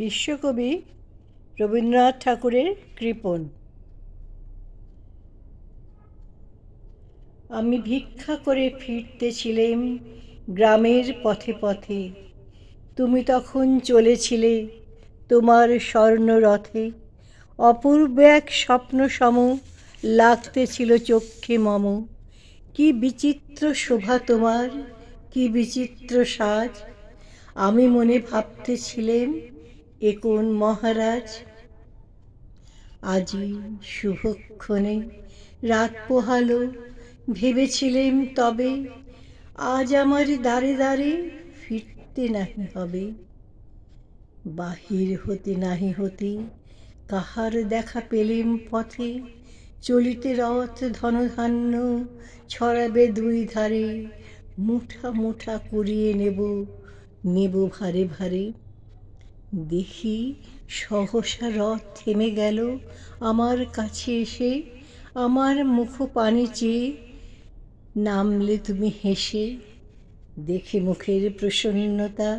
বিশ্বকবি রবীন্দ্রনাথ ঠাকুরের কৃপণ। আমি ভিক্ষা করে ফিরতেছিলেম গ্রামের পথে পথে, তুমি তখন চলেছিলে তোমার স্বর্ণরথে। অপূর্ব এক স্বপ্ন সম লাগতেছিল চক্ষে মম। কি বিচিত্র শোভা তোমার, কি বিচিত্র সাজ। আমি মনে ভাবতেছিলেম এ কোন মহারাজ। আজি শুভক্ষণে রাত পোহালো, ভেবেছিলেম তবে আজ আমার দ্বারে দ্বারে ফিরতে নাহি হবে। বাহির হতে নাহি হতে কাহার দেখা পেলেম পথে, চলিতে রথ ধনধান্য ছড়াবে দুই ধারে। মুঠা মুঠা কুড়িয়ে নেব, নেব ভারে ভারে। দেখি সহসা রথ থেমে গেল আমার কাছে এসে, আমার মুখপানে চেয়ে নামলে তুমি হেসে। দেখে মুখের প্রসন্নতা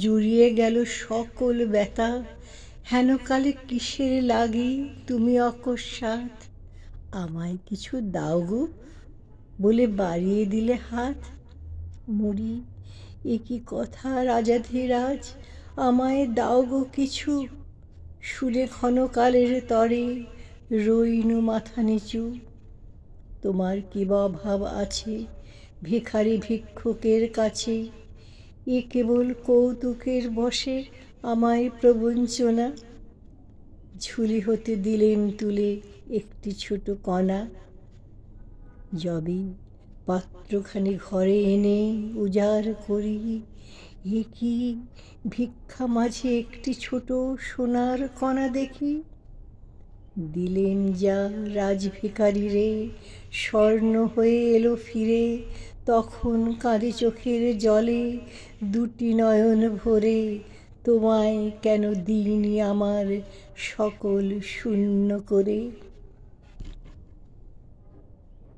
জুড়িয়ে গেল সকল ব্যথা। হেনকালে কিসের লাগি তুমি অকস্মাৎ আমায় কিছু দাও গো বলে বাড়িয়ে দিলে হাত। মরি, এ কি কথা রাজাধিরাজ, আমায় দাও গো কিছু। শুনে ক্ষণকালের তরে রইনু মাথা নিচু। তোমার কি বা অভাব আছে ভিখারি ভিক্ষুকের কাছে, এ কেবল কৌতুকের বশে আমায় প্রবঞ্চনা। ঝুলি হতে দিলেম তুলে একটি ছোট কণা, যবে পাত্রখানি ঘরে এনে উজাড় করি, এ কি ভিক্ষা মাঝে একটি ছোট সোনার কণা দেখি। দিলেন যা রাজভিখারি রে, স্বর্ণ হয়ে এলো ফিরে। তখন কাঁদে চোখের জলে দুটি নয়ন ভরে, তোমায় কেন দিইনি আমার সকল শূন্য করে।